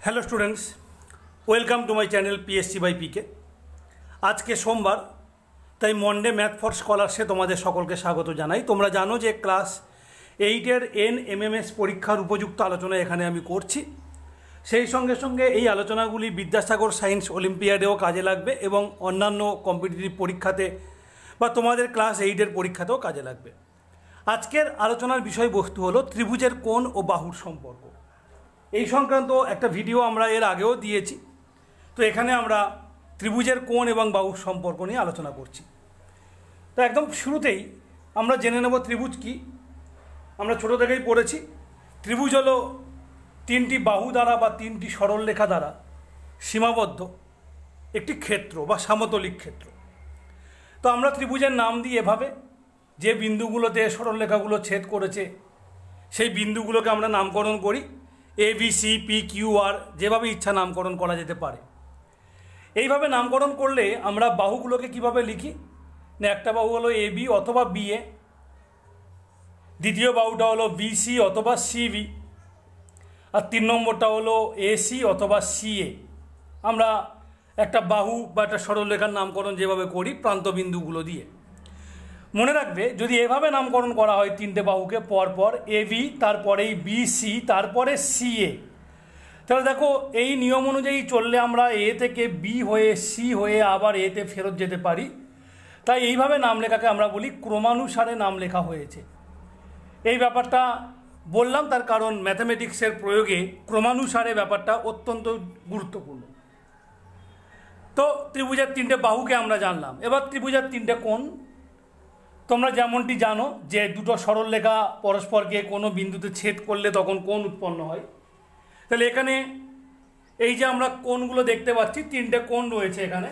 Hello students, welcome to my channel PSC by PK. আজকে সোমবার, তাই মন্ডে ম্যাথ ফর স্কলার্সে তোমাদের সকলকে স্বাগত জানাই। তোমরা জানো যে ক্লাস 8-এর NMMS পরীক্ষার উপযুক্ত আলোচনা এখানে আমি করছি। সেই সঙ্গে সঙ্গে এই আলোচনাগুলি বিদ্যাসাগর সায়েন্স অলিম্পিয়াডেও কাজে লাগবে এবং অন্যান্য কম্পিটিটিভ পরীক্ষাতে বা তোমাদের ক্লাস 8-এর পরীক্ষাতেও কাজে লাগবে। আজকের আলোচনার বিষয়বস্তু হলো ত্রিভুজের কোণ ও বাহুর সম্পর্ক। এই সংক্রান্ত একটা ভিডিও আমরা এর আগেও দিয়েছি। তো এখানে আমরা ত্রিভুজের কোণ এবং বাহুর সম্পর্ক নিয়ে আলোচনা করছি। তো একদম শুরুতেই আমরা জেনে নেব ত্রিভুজ কি। আমরা ছোটো থেকেই পড়েছি, ত্রিভুজ হলো তিনটি বাহু দ্বারা বা তিনটি সরলরেখা দ্বারা সীমাবদ্ধ একটি ক্ষেত্র বা সামতলিক ক্ষেত্র। তো আমরা ত্রিভুজের নাম দিই এভাবে, যে বিন্দুগুলোতে সরলরেখাগুলো ছেদ করেছে সেই বিন্দুগুলোকে আমরা নামকরণ করি ABCPQR, যেভাবে ইচ্ছা নামকরণ করা যেতে পারে। এইভাবে নামকরণ করলে আমরা বাহুগুলোকে কিভাবে লিখি না, একটা বাহু হলো AB অথবা BA, দ্বিতীয় বাহুটা হলো BC অথবা CV, আর 3 নম্বরটা হলো AC অথবা CA। আমরা একটা বাহু বা একটা সরলরেখার নামকরণ যেভাবে করি প্রান্তবিন্দুগুলো দিয়ে। মনে রাখবে, যদি এভাবে নামকরণ করা হয় তিনটে বাহুকে পরপর, AB, তারপরেই BC, তারপরে CA, তাহলে দেখো এই নিয়ম অনুযায়ী চললে আমরা A থেকে B হয়ে C হয়ে আবার এতে ফেরত যেতে পারি। তাই এইভাবে নাম লেখাকে আমরা বলি ক্রমানুসারে নাম লেখা হয়েছে। এই ব্যাপারটা বললাম তার কারণ ম্যাথামেটিক্সের প্রয়োগে ক্রমানুসারে ব্যাপারটা অত্যন্ত গুরুত্বপূর্ণ। তো ত্রিভুজের তিনটে বাহুকে আমরা জানলাম, এবার ত্রিভুজের তিনটে কোণ। তোমরা যেমনটি জানো যে দুটো সরলরেখা পরস্পরকে কোনো বিন্দুতে ছেদ করলে তখন কোণ উৎপন্ন হয়। তাহলে এখানে এই যে আমরা কোণগুলো দেখতে পাচ্ছি, তিনটে কোণ রয়েছে এখানে।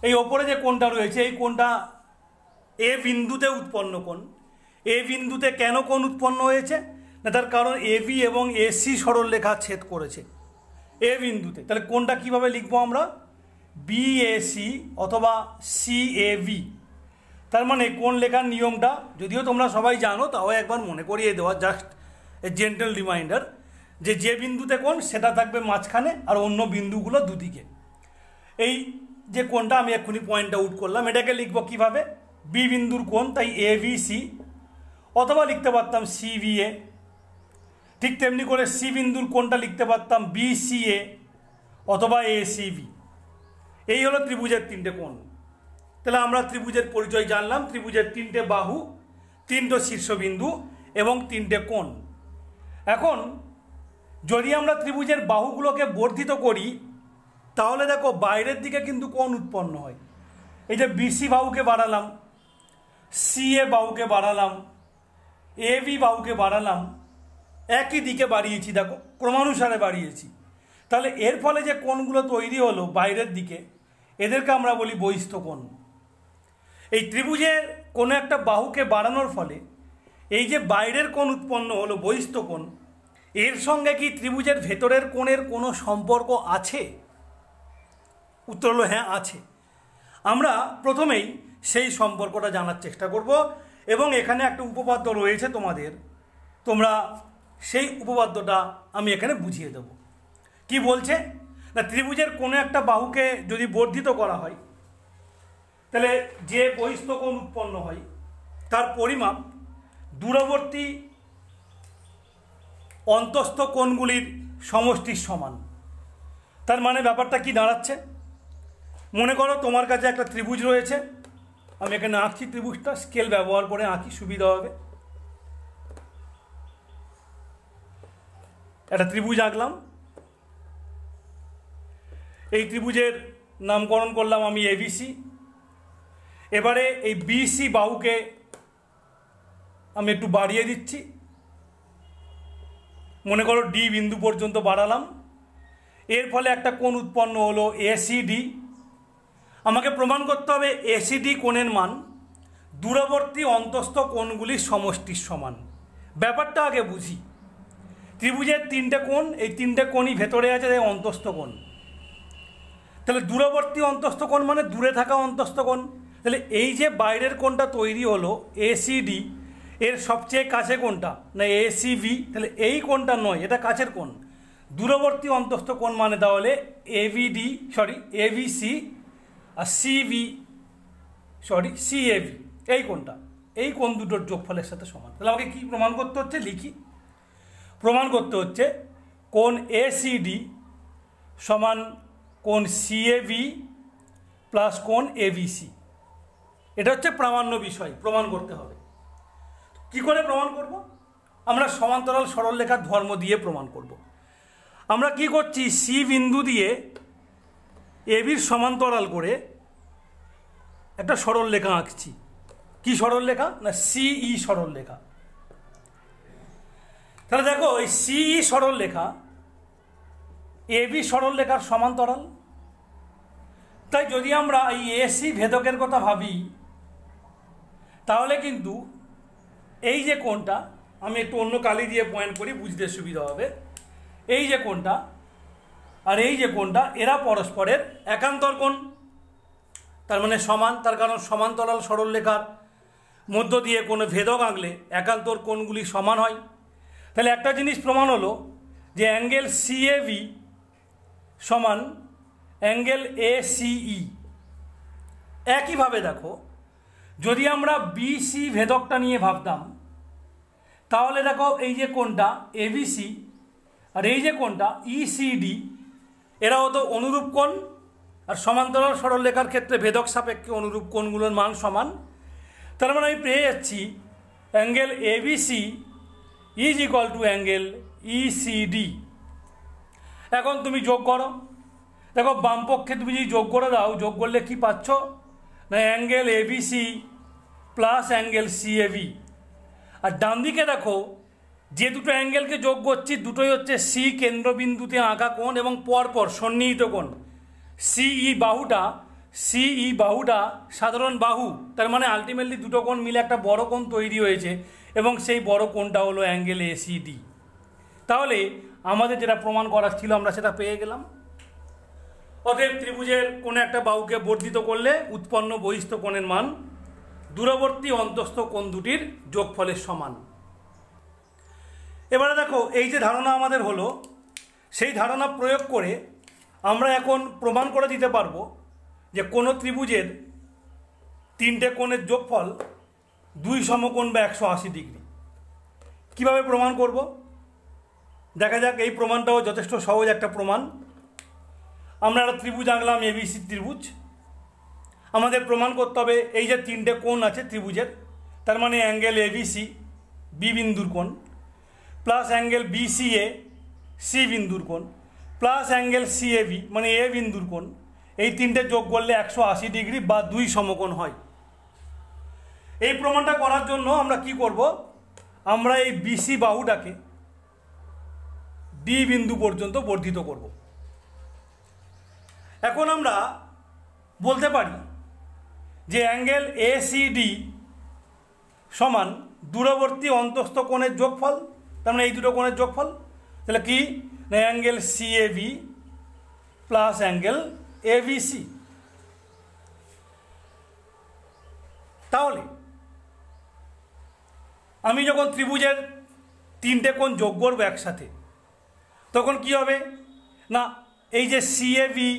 এই ওপরে যে কোণটা রয়েছে এই কোণটা এ বিন্দুতে উৎপন্ন কোণ। এ বিন্দুতে কেন কোণ উৎপন্ন হয়েছে না, তার কারণ AB এবং AC সরলরেখা ছেদ করেছে এ বিন্দুতে। তাহলে কোণটা কিভাবে লিখবো আমরা, BAC অথবা CAB। তার মানে কোণ লেখার নিয়মটা যদিও তোমরা সবাই জানো, তাও একবার মনে করিয়ে দেওয়া, জাস্ট এ জেন্টাল রিমাইন্ডার, যে বিন্দুতে কোণ সেটা থাকবে মাঝখানে আর অন্য বিন্দুগুলো দুদিকে। এই যে কোণটা আমি এক্ষুনি পয়েন্ট আউট করলাম, এটাকে লিখবো কিভাবে, B বিন্দুর কোণ, তাই ABC, অথবা লিখতে পারতাম CBA। ঠিক তেমনি করে C বিন্দুর কোণটা লিখতে পারতাম BCA অথবা ACB। এই হলো ত্রিভুজের তিনটে কোণ। তাহলে আমরা ত্রিভুজের পরিচয় জানলাম, ত্রিভুজের তিনটে বাহু, তিনটে শীর্ষবিন্দু এবং তিনটে কোণ। এখন যদি আমরা ত্রিভুজের বাহুগুলোকে বর্ধিত করি তাহলে দেখো বাইরের দিকে কিন্তু কোণ উৎপন্ন হয়। এই যে BC বাহুকে বাড়ালাম, CA বাহুকে বাড়ালাম, AB বাহুকে বাড়ালাম, একই দিকে বাড়িয়েছি, দেখো ক্রমানুসারে বাড়িয়েছি। তাহলে এর ফলে যে কোণগুলো তৈরি হলো বাইরের দিকে, এদেরকে আমরা বলি বহিস্থ কোণ। এই ত্রিভুজের কোনো একটা বাহুকে বাড়ানোর ফলে এই যে বাইরের কোণ উৎপন্ন হলো বহিস্থ কোণ, এর সঙ্গে কি ত্রিভুজের ভেতরের কোণের কোনো সম্পর্ক আছে? উত্তর হলো হ্যাঁ, আছে। আমরা প্রথমেই সেই সম্পর্কটা জানার চেষ্টা করব এবং এখানে একটা উপপাদ্য রয়েছে তোমাদের, তোমরা সেই উপপাদ্যটা আমি এখানে বুঝিয়ে দেব। কি বলছে না, ত্রিভুজের কোনো একটা বাহুকে যদি বর্ধিত করা হয় তাহলে যে বহিস্থ কোণ উৎপন্ন হয় তার পরিমাপ দূরবর্তী অন্তস্থ কোণগুলির সমষ্টির সমান। তার মানে ব্যাপারটা কি দাঁড়াচ্ছে, মনে করো তোমার কাছে একটা ত্রিভুজ রয়েছে, আমি এখানে আঁকছি ত্রিভুজটা, স্কেল ব্যবহার করে আঁকি সুবিধা হবে। একটা ত্রিভুজ আঁকলাম, এই ত্রিভুজের নামকরণ করলাম আমি ABC। এবারে এই BC বাহুকে আমি একটু বাড়িয়ে দিচ্ছি, মনে করো D বিন্দু পর্যন্ত বাড়ালাম। এর ফলে একটা কোণ উৎপন্ন হলো ACD। আমাকে প্রমাণ করতে হবে ACD কোণের মান দূরবর্তী অন্তস্থ কোণগুলির সমষ্টির সমান। ব্যাপারটা আগে বুঝি, ত্রিভুজের তিনটে কোণ, এই তিনটে কোণই ভেতরে আছে, তাই অন্তস্থ কোণ। তাহলে দূরবর্তী অন্তস্থ কোণ মানে দূরে থাকা অন্তস্থ কোণ। তাহলে এই যে বাইরের কোণটা তৈরি হলো ACD, এর সবচেয়ে কাছে কোণটা না ACB, তাহলে এই কোণটা নয়, এটা কাছের কোণ। দূরবর্তী অন্তস্থ কোণ মানে তাহলে এভিসি আর সিএভি, এই কোণটা, এই কোণ দুটোর যোগফলের সাথে সমান। তাহলে আমাকে কি প্রমাণ করতে হচ্ছে, লিখি। প্রমাণ করতে হচ্ছে কোণ এসিডি সমান কোণ সিএভি প্লাস কোণ এভিসি। এটা হচ্ছে প্রামাণ্য বিষয়, প্রমাণ করতে হবে। কি করে প্রমাণ করব? আমরা সমান্তরাল সরলরেখার ধর্ম দিয়ে প্রমাণ করব। আমরা কি করছি, সি বিন্দু দিয়ে এবির সমান্তরাল করে একটা সরলরেখা আঁকছি। কি সরলরেখা? না সিই সরলরেখা। তাহলে দেখো এই সিই সরলরেখা এবি সরলরেখার সমান্তরাল। তাই যদি আমরা এই এসি ভেদকের কথা ভাবি তাহলে কিন্তু এই যে কোণটা, আমি একটু অন্য কালি দিয়ে পয়েন্ট করি বুঝতে সুবিধা হবে, এই যে কোণটা আর এই যে কোণটা এরা পরস্পরের একান্তর কোণ, তার মানে সমান। তার কারণ সমান্তরাল সরলরেখার মধ্য দিয়ে কোনো ভেদক আঁকলে একান্তর কোণগুলি সমান হয়। তাহলে একটা জিনিস প্রমাণ হলো যে অ্যাঙ্গেল সিএভি সমান অ্যাঙ্গেল এসিই। একইভাবে দেখো, যদি আমরা বিসি ভেদকটা নিয়ে ভাবতাম তাহলে দেখো এই যে কোণটা এবিসি আর এই যে কোণটা ইসিডি, এরা হতো অনুরূপ কোণ। আর সমান্তরাল সরলরেখার ক্ষেত্রে ভেদক সাপেক্ষে অনুরূপ কোণগুলোর মান সমান। তার মানে আমি পেয়ে যাচ্ছি angle ABC is equal to angle ECD. এখন তুমি যোগ করো, দেখো বাম পক্ষে তুমি যদি যোগ করে দাও, যোগ করলে কি পাচ্ছ না angle ABC plus angle CAB. আর ডান দিকে দেখো যে দুটো অ্যাঙ্গেলকে যোগ করছি দুটোই হচ্ছে সি কেন্দ্রবিন্দুতে আঁকা কোণ এবং পরপর সন্নিহিত কোণ। সিই বাহুটা সাধারণ বাহু, তার মানে আলটিমেটলি দুটো কোণ মিলে একটা বড় কোণ তৈরি হয়েছে এবং সেই বড় কোণটা হলো অ্যাঙ্গেল এসিডি। তাহলে আমাদের যেটা প্রমাণ করার ছিল আমরা সেটা পেয়ে গেলাম। অতএব ত্রিভুজের কোনো একটা বাহুকে বর্ধিত করলে উৎপন্ন বহিস্থ কোণের মান দূরবর্তী অন্তস্থ কোণ দুটির যোগফলের সমান। এবারে দেখো এই যে ধারণা আমাদের হলো, সেই ধারণা প্রয়োগ করে আমরা এখন প্রমাণ করে দিতে পারবো যে কোনো ত্রিভুজের তিনটে কোণের যোগফল দুই সমকোণ বা 180 ডিগ্রি। কীভাবে প্রমাণ করব দেখা যাক। এই প্রমাণটাও যথেষ্ট সহজ একটা প্রমাণ। আমরা একটা ত্রিভুজ আঁকলাম, এবিসি ত্রিভুজ। আমাদের প্রমাণ করতে হবে এই যে তিনটে কোণ আছে ত্রিভুজের, তার মানে অ্যাঙ্গেল এবিসি বি বিন্দুর কোণ প্লাস অ্যাঙ্গেল বিসিএ সি বিন্দুর কোণ প্লাস অ্যাঙ্গেল সিএবি মানে এ বিন্দুর কোণ, এই তিনটে যোগ করলে 180 ডিগ্রি বা দুই সমকোণ হয়। এই প্রমাণটা করার জন্য আমরা কি করব, আমরা এই বিসি বাহুটাকে ডি বিন্দু পর্যন্ত বর্ধিত করব। এখন আমরা বলতে পারি যে অ্যাঙ্গেল এসিডি সমান দূরবর্তী অন্তস্থ কোণের যোগফল, তার মানে এই দুটো কোণের যোগফল। তাহলে কি না angle CAV plus angle ABC. তাহলে আমি যখন ত্রিভুজের তিনটে কোণ যোগ করবো একসাথে তখন কি হবে না এই যে সিএভি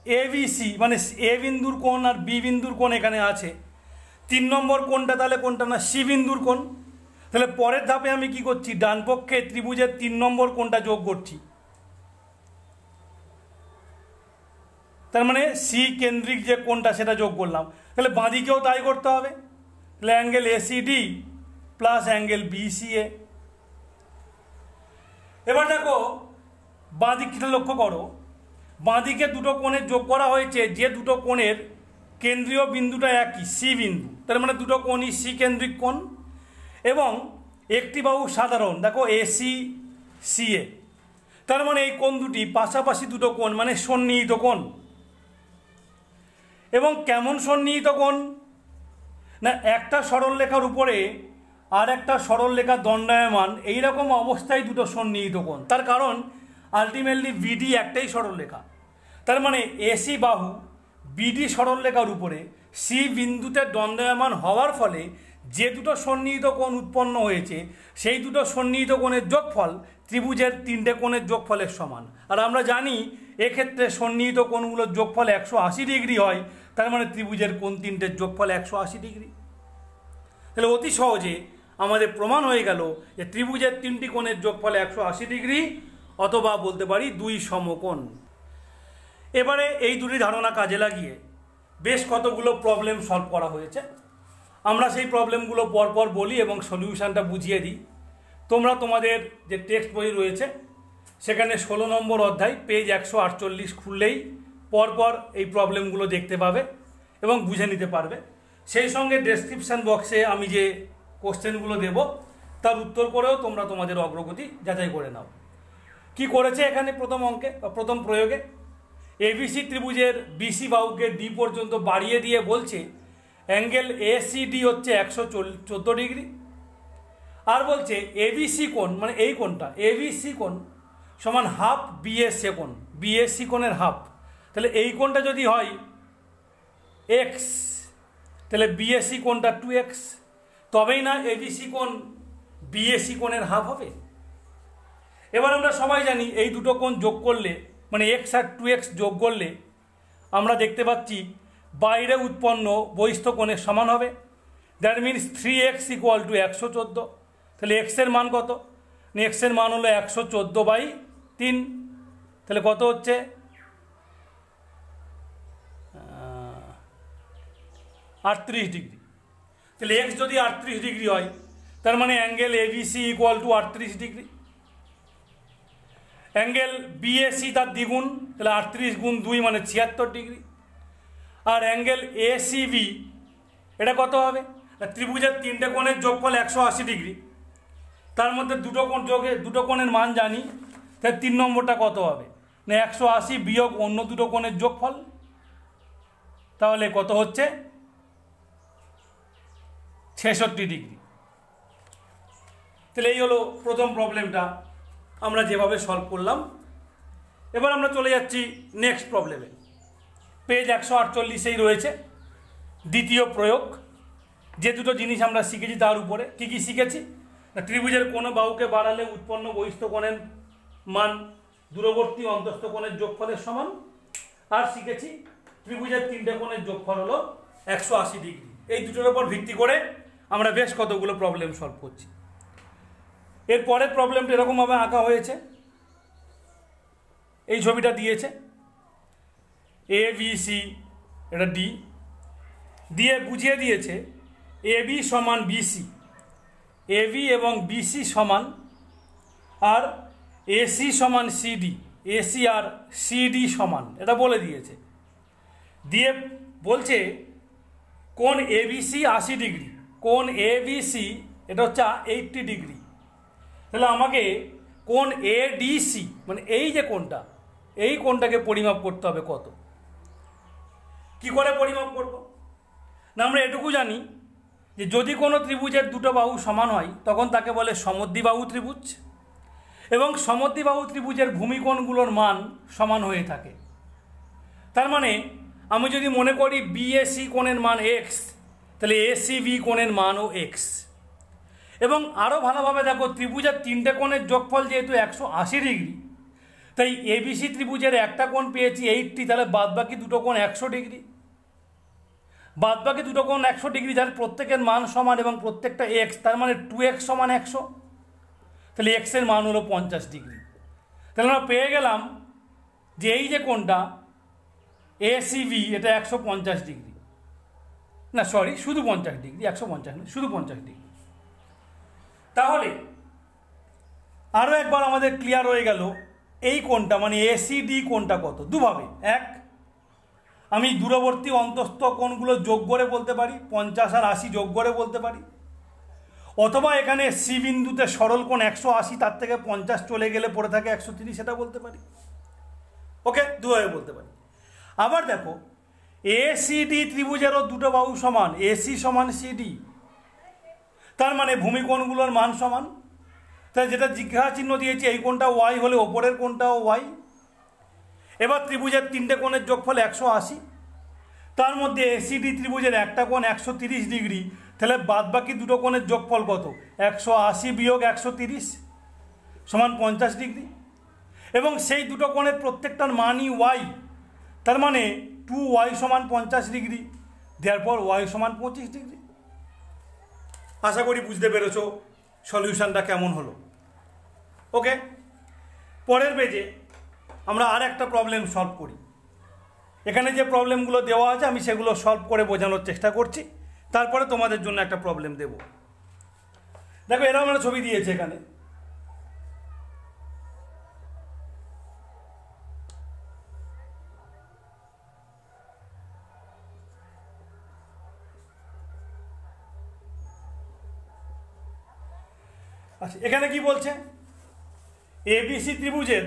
এভিসি মানে এ বিন্দুর কোণ আর বি বিন্দুর কোণ এখানে আছে, 3 নম্বর কোণটা তাহলে কোণটা না সি বিন্দুর কোণ। তাহলে পরের ধাপে আমি কি করছি, ডান পক্ষে ত্রিভুজের 3 নম্বর কোণটা যোগ করছি, তার মানে সি কেন্দ্রিক যে কোণটা সেটা যোগ করলাম। তাহলে বাঁদিকেও তাই করতে হবে, তাহলে angle ACD plus angle BCA. এবার দেখো বাঁদিকটা লক্ষ্য করো, বাঁদিকে দুটো কোণের যোগ করা হয়েছে, যে দুটো কোণের কেন্দ্রীয় বিন্দুটা একই সি বিন্দু, তার মানে দুটো কোণই সি কেন্দ্রিক কোণ এবং একটি বাহু সাধারণ, দেখো এসি সিএ, তার মানে এই কোণ দুটি পাশাপাশি দুটো কোণ মানে সন্নিহিত কোণ। এবং কেমন সন্নিহিত কোণ না একটা সরলরেখার উপরে আর একটা সরলরেখা দণ্ডায়মান, এইরকম অবস্থায় দুটো সন্নিহিত কোণ। তার কারণ আলটিমেটলি বিডি একটাই সরলরেখা, তার মানে এসি বাহু বিডি সরলরেখার উপরে সি বিন্দুতে দণ্ডায়মান হওয়ার ফলে যে দুটো সন্নিহিত কোণ উৎপন্ন হয়েছে সেই দুটো সন্নিহিত কোণের যোগফল ত্রিভুজের তিনটে কোণের যোগফলের সমান। আর আমরা জানি এক্ষেত্রে সন্নিহিত কোণগুলোর যোগফল 180 ডিগ্রি হয়, তার মানে ত্রিভুজের কোণ তিনটের যোগফল 180 ডিগ্রি। তাহলে অতি সহজে আমাদের প্রমাণ হয়ে গেল যে ত্রিভুজের তিনটি কোণের যোগফল 180 ডিগ্রি, অথবা বলতে পারি দুই সমকোণ। এবারে এই দুটি ধারণা কাজে লাগিয়ে বেশ কতগুলো প্রবলেম সলভ করা হয়েছে। আমরা সেই প্রবলেমগুলো পরপর বলি এবং সলিউশনটা বুঝিয়ে দিই। তোমরা তোমাদের যে টেক্সট বই রয়েছে সেখানে 16 নম্বর অধ্যায় পেজ 148 খুললেই পরপর এই প্রবলেমগুলো দেখতে পাবে এবং বুঝে নিতে পারবে। সেই সঙ্গে ডেসক্রিপশান বক্সে আমি যে কোশ্চেনগুলো দেব তার উত্তর করেও তোমরা তোমাদের অগ্রগতি যাচাই করে নাও। কি করেছে এখানে প্রথম অঙ্কে বা প্রথম প্রয়োগে, এবিসি ত্রিভুজের বিসি বাহুকে ডি পর্যন্ত বাড়িয়ে দিয়ে বলছে অ্যাঙ্গেল এসিডি হচ্ছে 114 ডিগ্রি। আর বলছে এবিসি কোণ, মানে এই কোণটা এবিসি কোণ সমান হাফ বিএসসি কোণ, বিএসসি কোণের হাফ। তাহলে এই কোণটা যদি হয় এক্স, তাহলে বিএসসি কোণটা 2x, তবেই না এবিসি কোণ বিএসসি কোণের হাফ হবে। এবার আমরা সবাই জানি এই দুটো কোণ যোগ করলে, মানে এক্স আর 2x যোগ করলে আমরা দেখতে পাচ্ছি বাইরে উৎপন্ন বহিস্থ কোণের সমান হবে। That means 3x = 114। তাহলে এক্সের মান কত? এক্সের মান হলো 114/3। তাহলে কত হচ্ছে? 38 ডিগ্রি। তাহলে এক্স যদি 38 ডিগ্রি হয় তার মানে angle ABC = 38 degree. Angle BAC তার দ্বিগুণ, তাহলে 38 × 2 মানে 76 ডিগ্রি। আর অ্যাঙ্গেল এসিবি এটা কত হবে? ত্রিভুজের তিনটে কোণের যোগফল 180 ডিগ্রি, তার মধ্যে দুটো কোণের মান জানি, তাহলে 3 নম্বরটা কত হবে? না 180 বিয়োগ অন্য দুটো কোণের যোগফল, তাহলে কত হচ্ছে? 66 ডিগ্রি। তাহলে এই হলো প্রথম প্রবলেমটা আমরা যেভাবে সলভ করলাম। এবার আমরা চলে যাচ্ছি নেক্সট প্রবলেমে। পেজ 148এই রয়েছে দ্বিতীয় প্রয়োগ। যে দুটো জিনিস আমরা শিখেছি তার উপরে কী কী শিখেছি? ত্রিভুজের কোনো বাহুকে বাড়ালে উৎপন্ন বহিস্থ কোণের মান দূরবর্তী অন্তস্থ কোণের যোগফলের সমান। আর শিখেছি ত্রিভুজের তিনটে কোণের যোগফল হলো 180 ডিগ্রি। এই দুটোর উপর ভিত্তি করে আমরা বেশ কতগুলো প্রবলেম সলভ করছি। এর পরের প্রবলেমটা এরকমভাবে আঁকা হয়েছে, এই ছবিটা দিয়েছে এ বি সি, এটা ডি দিয়ে বুঝিয়ে দিয়েছে এবি সমান বিসি, এবি এবং বিসি সমান, আর এসি সমান সিডি, এসি আর সিডি সমান, এটা বলে দিয়েছে। দিয়ে বলছে কোণ এবিসি 80 ডিগ্রি, কোণ এবিসি এটা হচ্ছে 80 ডিগ্রি। তাহলে আমাকে কোণ এডিসি, মানে এই যে কোণটা, এই কোণটাকে পরিমাপ করতে হবে কত। কি করে পরিমাপ করব? না আমরা এটুকু জানি যে যদি কোনো ত্রিভুজের দুটো বাহু সমান হয় তখন তাকে বলে সমদ্বিবাহু ত্রিভুজ, এবং সমদ্বিবাহু ত্রিভুজের ভূমিকোণগুলোর মান সমান হয়ে থাকে। তার মানে আমি যদি মনে করি বিএসি কোণের মান এক্স, তাহলে এসিবি কোণের মানও এক্স। এবং আরও ভালোভাবে দেখো, ত্রিভুজের তিনটে কোণের যোগফল যেহেতু 180 ডিগ্রি, তাই এবিসি ত্রিভুজের একটা কোণ পেয়েছি 80, তাহলে বাদবাকি দুটো কোণ 100 ডিগ্রি। বাদবাকি দুটো কোণ 100 ডিগ্রি, যার প্রত্যেকের মান সমান এবং প্রত্যেকটা এক্স, তার মানে 2x সমান 100। তাহলে এক্সের মান হলো 50 ডিগ্রি। তাহলে আমরা পেয়ে গেলাম যে এই যে কোণটা এসিবি এটা 150 ডিগ্রি, না সরি শুধু 50 ডিগ্রি, 150 না, শুধু 50 ডিগ্রি। তাহলে আরও একবার আমাদের ক্লিয়ার হয়ে গেল এই কোণটা মানে এসিডি কোণটা কত। দুভাবে, এক, আমি দূরবর্তী অন্তস্থ কোণগুলো যোগ করে বলতে পারি, 50 আর 80 যোগ করে বলতে পারি, অথবা এখানে সি বিন্দুতে সরল কোণ 180, তার থেকে 50 চলে গেলে পড়ে থাকে 130, সেটা বলতে পারি। ওকে, দুভাবে বলতে পারি। আবার দেখো এসিডি ত্রিভুজেরও দুটো বাহু সমান, এসি সমান সিডি, তার মানে ভূমিকোণগুলোর মান সমান। তাই যেটা জিজ্ঞাসা চিহ্ন দিয়েছি, এই কোণটা ওয়াই হলে ওপরের কোণটাও ওয়াই। এবার ত্রিভুজের তিনটে কোণের যোগফল 180, তার মধ্যে এসিডি ত্রিভুজের একটা কোণ 130 ডিগ্রি, তাহলে বাদবাকি দুটো কোণের যোগফল কত? 180 বিয়োগ 130, সমান 50 ডিগ্রি, এবং সেই দুটো কোণের প্রত্যেকটার মানই ওয়াই, তার মানে 2y সমান 50 ডিগ্রি, দেয়ারপর y সমান 25 ডিগ্রি। আশা করি বুঝতে পেরেছো সলিউশনটা কেমন হলো। ওকে, পরের পেজে আমরা আর একটা প্রবলেম সলভ করি। এখানে যে প্রবলেমগুলো দেওয়া আছে আমি সেগুলো সলভ করে বোঝানোর চেষ্টা করছি, তারপরে তোমাদের জন্য একটা প্রবলেম দেব। দেখো এরকম একটা ছবি দিয়েছে এখানে, আচ্ছা এখানে কি বলছে, এবিসি ত্রিভুজের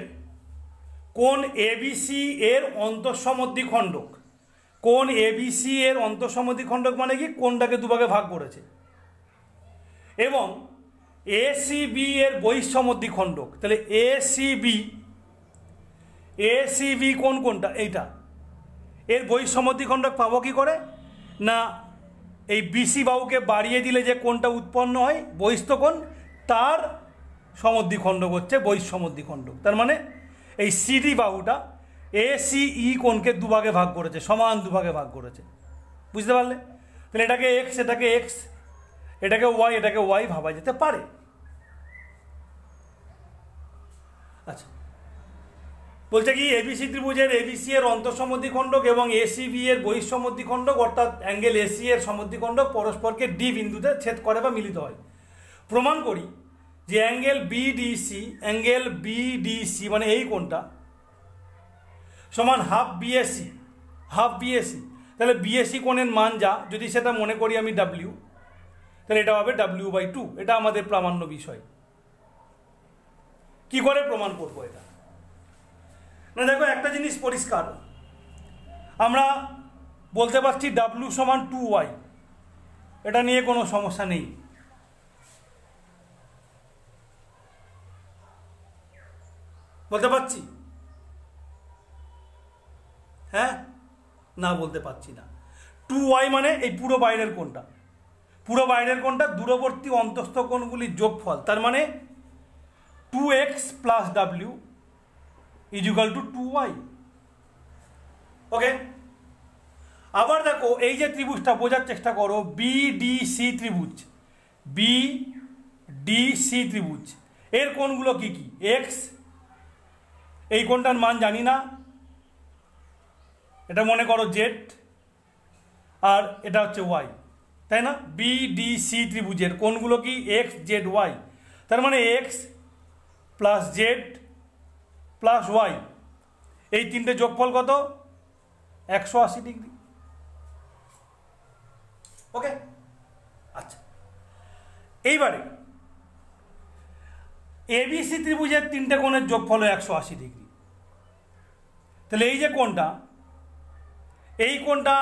কোণ এবিসি এর অন্তঃসমদ্বিখণ্ডক, কোণ এবিসি এর অন্তঃসমদ্বিখণ্ডক মানে কি, কোণটাকে দুভাগে ভাগ করেছে, এবং এসিবি এর বহিঃসমদ্বিখণ্ডক। তাহলে এসিবি কোন কোনটা, এইটা, এর বহিঃসমদ্বিখণ্ডক পাবো কি করে না, এই বিসি বাহুকে বাড়িয়ে দিলে যে কোণটা উৎপন্ন হয় বহিস্থ কোণ, তার সমদ্বিখণ্ডক হচ্ছে বহিঃসমদ্বিখণ্ডক। তার মানে এই সিডি বাহুটা এসিই কোণকে দুভাগে ভাগ করেছে, সমান দুভাগে ভাগ করেছে। বুঝতে পারলে? তাহলে এটাকে এক্স, এটাকে এক্স, এটাকে ওয়াই, এটাকে ওয়াই ভাবা যেতে পারে। আচ্ছা, বলছে কি এবিসি ত্রিভুজের এবিসি এর অন্তঃসমদ্বিখণ্ডক এবং এসিবি এর বহিঃসমদ্বিখণ্ডক, অর্থাৎ অ্যাঙ্গেল এসি এর সমদ্বিখণ্ডক পরস্পরকে ডি বিন্দুতে ছেদ করে বা মিলিত হয়। প্রমাণ করি যে অ্যাঙ্গেল বিডিসি মানে এই কোণটা সমান হাফ বিএসি। তাহলে বিএসি কোণের মান যা, যদি সেটা মনে করি আমি ডাব্লিউ, তাহলে এটা হবে W/2। এটা আমাদের প্রামাণ্য বিষয়। কি করে প্রমাণ করবো এটা না, দেখো একটা জিনিস পরিষ্কার, আমরা বলতে পারছি W সমান 2y, এটা নিয়ে কোনো সমস্যা নেই। বলতে পারছি? হ্যাঁ না, বলতে পারছি না। 2y মানে এই পুরো বাইরের কোণটা, দূরবর্তী অন্তস্থ কোণগুলির যোগফল, তার মানে 2x plus w is equal to 2y। ওকে, আবার দেখো এই যে ত্রিভুজটা বোঝার চেষ্টা করো, বিডিসি ত্রিভুজ, এর কোণগুলো কি কি, x, এই কোণটার মান জানি না, এটা মনে করো জেড, আর এটা হচ্ছে ওয়াই, তাই না? বিডিসি ত্রিভুজের কোণগুলো কি এক্স জেড ওয়াই, তার মানে X plus Z plus Y, এই তিনটে যোগফল কত, 180 ডিগ্রি। ওকে, আচ্ছা এইবারে এবিসি ত্রিভুজের তিনটে কোণের যোগফল 180 ডিগ্রি। তাহলে এই যে কোণটা, এই কোণটা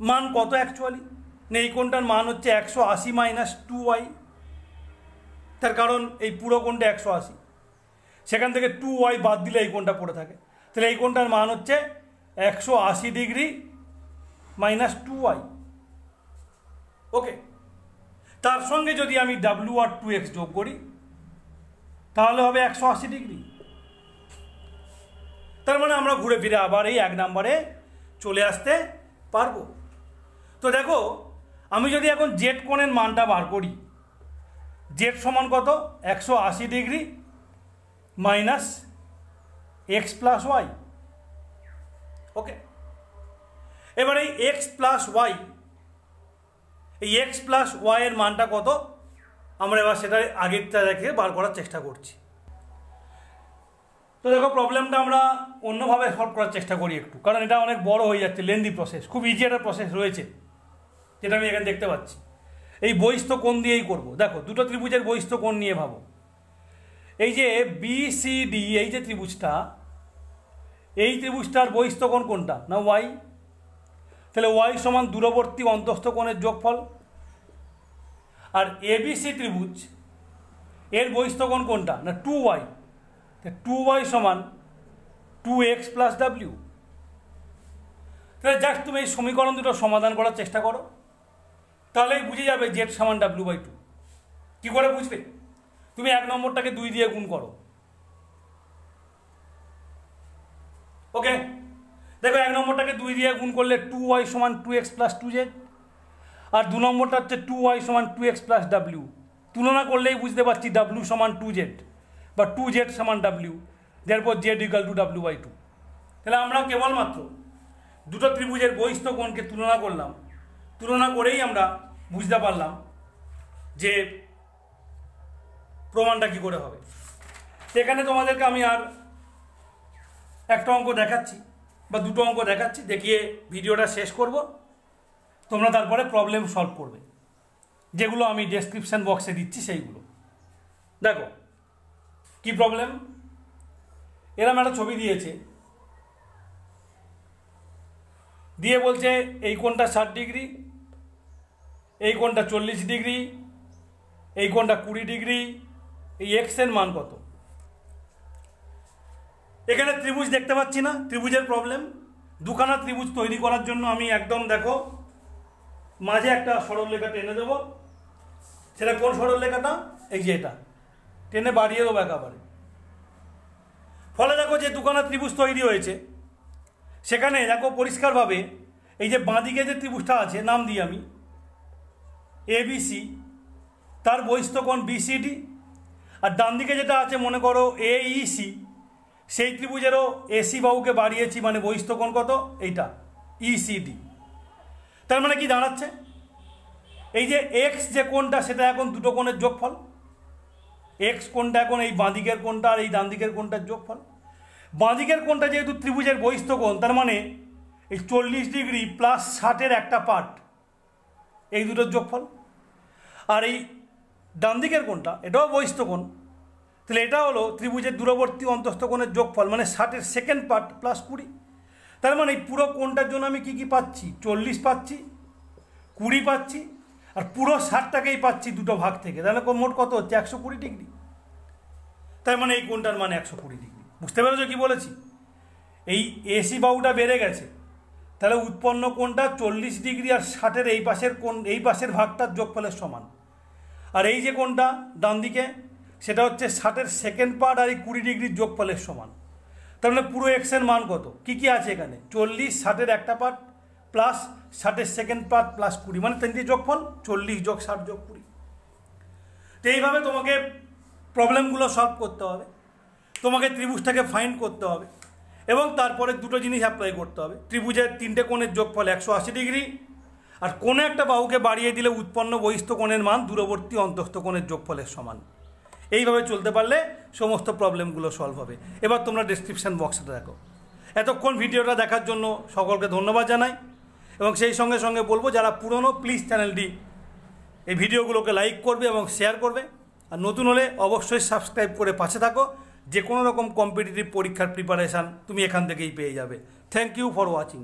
মান কত অ্যাকচুয়ালি, না এই কোণটার মান হচ্ছে 180 মাইনাস 2y, তার কারণ এই পুরো কোণটা 180, সেখান থেকে 2y বাদ দিলে এই কোণটা পড়ে থাকে। তাহলে এই কোণটার মান হচ্ছে 180 ডিগ্রি মাইনাস 2y। ওকে, তার সঙ্গে যদি আমি w আর 2x যোগ করি তাহলে হবে 180 ডিগ্রি। তার মানে আমরা ঘুরে ফিরে আবার এই 1 নম্বরে চলে আসতে পারবো। তো দেখো আমি যদি এখন জেড কোণের মানটা বার করি, জেড সমান কত, 180 degree minus X plus Y. Okay, এবার এই এক্স প্লাস ওয়াই, এই এক্স প্লাস ওয়াই এর মানটা কত, আমরা এবার সেটা আগেরটা রেখে বার করার চেষ্টা করছি। তো দেখো প্রবলেমটা আমরা অন্যভাবে সলভ করার চেষ্টা করি একটু, কারণ এটা অনেক বড় হয়ে যাচ্ছে, লেন্দি প্রসেস। খুব ইজি একটা প্রসেস রয়েছে যেটা আমি এখানে দেখতে পাচ্ছি। এই বহিস্থ কোণ দিয়েই করব। দেখো দুটো ত্রিভুজের বহিস্থ কোণ নিয়ে ভাবো। এই যে বিসিডি, এই যে ত্রিভুজটা, এই ত্রিভুজটার বহিস্থ কোণ কোনটা না ওয়াই। তাহলে ওয়াই সমান দূরবর্তী অন্তস্থ কোণের যোগফল। আর এবিসি ত্রিভুজ এর বহিস্থ কোণ কোনটা না 2y, 2y সমান 2x প্লাস w। তাহলে জাস্ট তুমি এই সমীকরণ দুটো সমাধান করার চেষ্টা করো, তাহলেই বুঝে যাবে জেড সমান w/2। কী করে বুঝবে? তুমি 1 নম্বরটাকে 2 দিয়ে গুণ করো। ওকে, দেখো 1 নম্বরটাকে 2 দিয়ে গুণ করলে 2y সমান 2x প্লাস 2z, আর 2 নম্বরটা হচ্ছে 2y সমান 2x প্লাস w। তুলনা করলেই বুঝতে পারছি w সমান 2z বা 2z সমান w, therefore z equal to w/2। তাহলে আমরা কেবলমাত্র দুটো ত্রিভুজের বহিস্থ কোণকে তুলনা করলাম, তুলনা করেই আমরা বুঝতে পারলাম যে প্রমাণটা কী করে হবে। এখানে তোমাদেরকে আমি আর একটা অঙ্ক দেখাচ্ছি বা দুটো অঙ্ক দেখাচ্ছি, দেখিয়ে ভিডিওটা শেষ করব। তোমরা তারপরে প্রবলেম সলভ করবে, যেগুলো আমি ডেসক্রিপশান বক্সে দিচ্ছি সেইগুলো। দেখো কি প্রবলেম, এরকম একটা ছবি দিয়েছে, দিয়ে বলছে এই কোণটা 60 ডিগ্রি, এই কোণটা 40 ডিগ্রি, এই কোণটা 20 ডিগ্রি, এই এক্স এর মান কত। এখানে ত্রিভুজ দেখতে পাচ্ছি না, ত্রিভুজের প্রবলেম। দুখানা ত্রিভুজ তৈরি করার জন্য আমি একদম দেখো মাঝে একটা সরলরেখা টেনে দেবো। সেটা কোন সরলরেখাটা, এই যে এটা টেনে বাড়িয়ে দেবো একেবারে। ফলে দেখো যে দুখানা ত্রিভুজ তৈরি হয়েছে, সেখানে দেখো পরিষ্কারভাবে এই যে বাঁদিকে যে ত্রিভুজটা আছে, নাম দিই আমি ABC, তার বহিস্থ কোণ BCD, আর ডান দিকে যেটা আছে মনে করো AEC, সেই ত্রিভুজেরও AC বাহুকে বাড়িয়েছি, মানে বহিস্থ কোণ কত, এইটা ECD। তার মানে কি দাঁড়াচ্ছে, এই যে x যে কোণটা সেটা এখন দুটো কোণের যোগফল। x কোণটা এখন এই বাঁদিকের কোণটা আর এই ডান দিকের কোণটার যোগফল। বাঁদিকের কোণটা যেহেতু ত্রিভুজের বহিস্থ কোণ, তার মানে এই 40 ডিগ্রি প্লাস 60-এর একটা পার্ট, এই দুটোর যোগফল। আর এই ডান দিকের কোণটা এটাও বহিস্থ কোণ, তাহলে এটা হলো ত্রিভুজের দূরবর্তী অন্তস্থ কোণের যোগফল, মানে 60-এর সেকেন্ড পার্ট প্লাস 20। তার মানে এই পুরো কোণটার জন্য আমি কী কী পাচ্ছি, 40 পাচ্ছি, 20 পাচ্ছি, আর পুরো 60টাকেই পাচ্ছি দুটো ভাগ থেকে। তাহলে মোট কত হচ্ছে, 120 ডিগ্রি। তার মানে এই কোণটার মানে 120 ডিগ্রি। বুঝতে পেরেছো কি বলেছি, এই AC বাহুটা বেড়ে গেছে, তাহলে উৎপন্ন কোণটা 40 ডিগ্রি আর 60-এর এই পাশের কোণ, এই পাশের ভাগটার যোগফলের সমান। আর এই যে কোণটা ডান দিকে, সেটা হচ্ছে 60-এর সেকেন্ড পার্ট আর এই 20 ডিগ্রির যোগফলের সমান। তার মানে পুরো এক্সের মান কত, কী কী আছে এখানে, 40, 60-এর একটা পার্ট প্লাস 60-এর সেকেন্ড পার্ট প্লাস 20, মানে তিনটি যোগফল 40 যোগ 60 যোগ 20। তো এইভাবে তোমাকে প্রবলেমগুলো সলভ করতে হবে, তোমাকে ত্রিভুজটাকে ফাইন্ড করতে হবে, এবং তারপরে দুটো জিনিস অ্যাপ্লাই করতে হবে। ত্রিভুজের তিনটে কোণের যোগফল 180 ডিগ্রি, আর কোনো একটা বাহুকে বাড়িয়ে দিলে উৎপন্ন বহিস্থ কোণের মান দূরবর্তী অন্তস্থ কোণের যোগফলের সমান। এইভাবে চলতে পারলে সমস্ত প্রবলেমগুলো সলভ হবে। এবার তোমরা ডেসক্রিপশান বক্সটা দেখো। এতক্ষণ ভিডিওটা দেখার জন্য সকলকে ধন্যবাদ জানাই, এবং সেই সঙ্গে সঙ্গে বলবো যারা পুরনো, প্লিজ চ্যানেলটি এই ভিডিওগুলোকে লাইক করবে এবং শেয়ার করবে, আর নতুন হলে অবশ্যই সাবস্ক্রাইব করে পাশে থাকো। যে কোনো রকম কম্পিটিটিভ পরীক্ষার প্রিপারেশান তুমি এখান থেকেই পেয়ে যাবে। Thank you for watching.